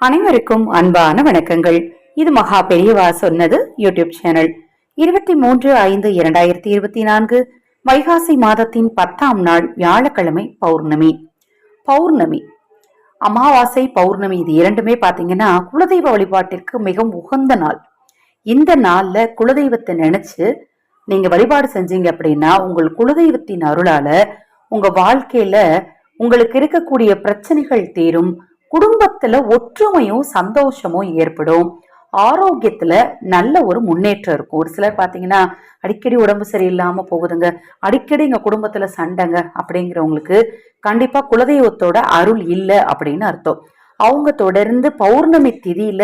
அனைவருக்கும் அன்பான வணக்கங்கள். இது மகா பெரியவா சொன்னது யூடியூப் சேனல். 23/5/2024 வைகாசி மாதத்தின் 10ஆம் நாள் வியாழக்கிழமை பௌர்ணமி. பௌர்ணமி அமாவாசை பௌர்ணமி இது இரண்டுமே பாத்தீங்கன்னா குலதெய்வ வழிபாட்டிற்கு மிகவும் உகந்த நாள். இந்த நாள்ல குலதெய்வத்தை நினைச்சு நீங்க வழிபாடு செஞ்சீங்க அப்படின்னா உங்கள் குலதெய்வத்தின் அருளால உங்க வாழ்க்கையில உங்களுக்கு இருக்கக்கூடிய பிரச்சனைகள் தீரும். குடும்பத்துல ஒற்றுமையும் சந்தோஷமும் ஏற்படும். ஆரோக்கியத்துல நல்ல ஒரு முன்னேற்றம் இருக்கும். ஒரு சிலர் பாத்தீங்கன்னா அடிக்கடி உடம்பு சரியில்லாம போகுதுங்க, அடிக்கடி எங்க குடும்பத்துல சண்டைங்க அப்படிங்கிறவங்களுக்கு கண்டிப்பா குலதெய்வத்தோட அருள் இல்லை அப்படின்னு அர்த்தம். அவங்க தொடர்ந்து பௌர்ணமி திதியில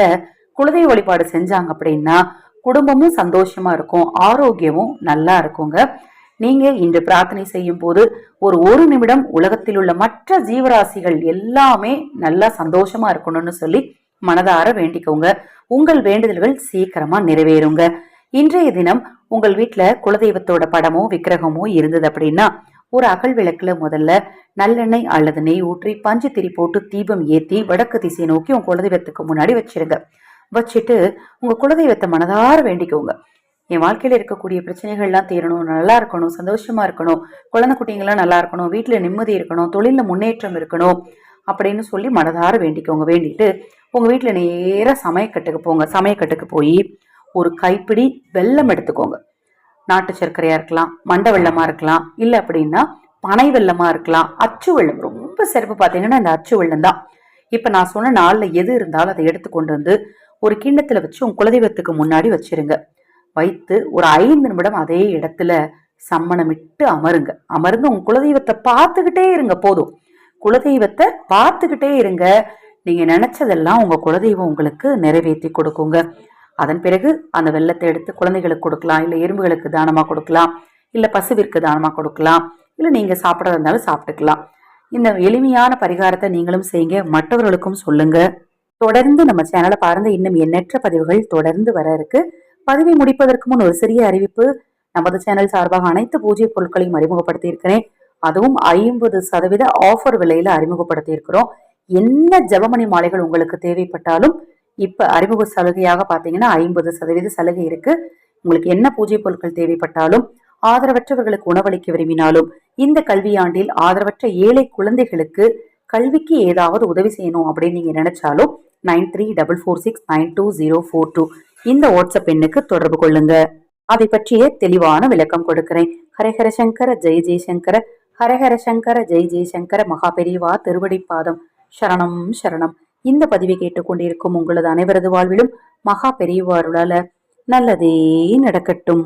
குலதெய்வ வழிபாடு செஞ்சாங்க அப்படின்னா குடும்பமும் சந்தோஷமா இருக்கும், ஆரோக்கியமும் நல்லா இருக்குங்க. நீங்க இன்று பிரார்த்தனை செய்யும் போது ஒரு நிமிடம் உலகத்தில் உள்ள மற்ற ஜீவராசிகள் எல்லாமே நல்லா சந்தோஷமா இருக்கணும்னு சொல்லி மனதார வேண்டிக்கோங்க. உங்கள் வேண்டுதல்கள் சீக்கிரமா நிறைவேறுங்க. இன்றைய தினம் உங்கள் வீட்டுல குலதெய்வத்தோட படமோ விக்கிரகமோ இருந்தது அப்படின்னா ஒரு அகல் விளக்குல முதல்ல நல்லெண்ணெய் அல்லது நெய் ஊற்றி பஞ்சு திரி போட்டு தீபம் ஏத்தி வடக்கு திசை நோக்கி உங்க குலதெய்வத்துக்கு முன்னாடி வச்சிருங்க. வச்சுட்டு உங்க குலதெய்வத்தை மனதார வேண்டிக்கோங்க. என் வாழ்க்கையில இருக்கக்கூடிய பிரச்சனைகள்லாம் தீரணும், நல்லா இருக்கணும், சந்தோஷமா இருக்கணும், குழந்தை குட்டிங்கெல்லாம் நல்லா இருக்கணும், வீட்டுல நிம்மதி இருக்கணும், தொழில முன்னேற்றம் இருக்கணும் அப்படின்னு சொல்லி மனதார வேண்டிக்கோங்க. வேண்டிட்டு உங்க வீட்டுல நேர சமயக்கட்டுக்கு போங்க. சமயக்கட்டுக்கு போய் ஒரு கைப்பிடி வெல்லம் எடுத்துக்கோங்க. நாட்டு சர்க்கரையா இருக்கலாம், மண்டை வெள்ளமா இருக்கலாம், இல்ல அப்படின்னா பனை வெள்ளமா இருக்கலாம், அச்சு வெள்ளம். ரொம்ப சிறப்பு பாத்தீங்கன்னா இந்த அச்சு வெள்ளம் தான். இப்ப நான் சொன்ன நாள்ல எது இருந்தாலும் அதை எடுத்து கொண்டு வந்து ஒரு கிண்ணத்துல வச்சு உங்க குலதெய்வத்துக்கு முன்னாடி வச்சிருங்க. வைத்து ஒரு 5 நிமிடம் அதே இடத்துல சம்மணமிட்டு அமருங்க. அமர்ந்து உங்க குலதெய்வத்தை பார்த்துக்கிட்டே இருங்க. போதும், குலதெய்வத்தை பார்த்துக்கிட்டே இருங்க. நீங்க நினைச்சதெல்லாம் உங்க குலதெய்வம் உங்களுக்கு நிறைவேற்றி கொடுக்குங்க. அதன் பிறகு அந்த வெள்ளத்தை எடுத்து குழந்தைகளுக்கு கொடுக்கலாம், இல்ல எறும்புகளுக்கு தானமா கொடுக்கலாம், இல்ல பசுவிற்கு தானமா கொடுக்கலாம், இல்ல நீங்க சாப்பிடறதா இருந்தாலும் சாப்பிட்டுக்கலாம். இந்த எளிமையான பரிகாரத்தை நீங்களும் செய்யுங்க, மற்றவர்களுக்கும் சொல்லுங்க. தொடர்ந்து நம்ம சேனலை பாருங்க, இன்னும் எண்ணற்ற பதிவுகள் தொடர்ந்து வர இருக்கு. பதிவை முடிப்பதற்கு முன் ஒரு சிறிய அறிவிப்பு. நமது சேனல் சார்பாக அனைத்து பூஜை பொருட்களையும் அறிமுகப்படுத்தி இருக்கிறேன். அதுவும் 50% ஆஃபர் விலையில அறிமுகப்படுத்தி இருக்கிறோம். என்ன ஜபமணி மாலைகள் உங்களுக்கு தேவைப்பட்டாலும் இப்ப அறிமுக சலுகையாக பாத்தீங்கன்னா 50% சலுகை இருக்கு. உங்களுக்கு என்ன பூஜை பொருட்கள் தேவைப்பட்டாலும், ஆதரவற்றவர்களுக்கு உணவளிக்க விரும்பினாலும், இந்த கல்வியாண்டில் ஆதரவற்ற ஏழை குழந்தைகளுக்கு கல்விக்கு ஏதாவது உதவி செய்யணும் அப்படின்னு நீங்க நினைச்சாலும் 9344692042 இந்த வாட்ஸ்அப் எண்ணுக்கு தொடர்பு கொள்ளுங்க. அதை பற்றிய தெளிவான விளக்கம் கொடுக்கிறேன். ஹரஹர சங்கர ஜெய ஜெயசங்கர, ஹரஹர சங்கர ஜெய ஜெயசங்கர. மகா பெரியவா திருவடி பாதம் சரணம் சரணம். இந்த பதிவை கேட்டுக்கொண்டிருக்கும் உங்களது அனைவரது வாழ்விலும் மகா பெரியவா அருளால நல்லதே நடக்கட்டும்.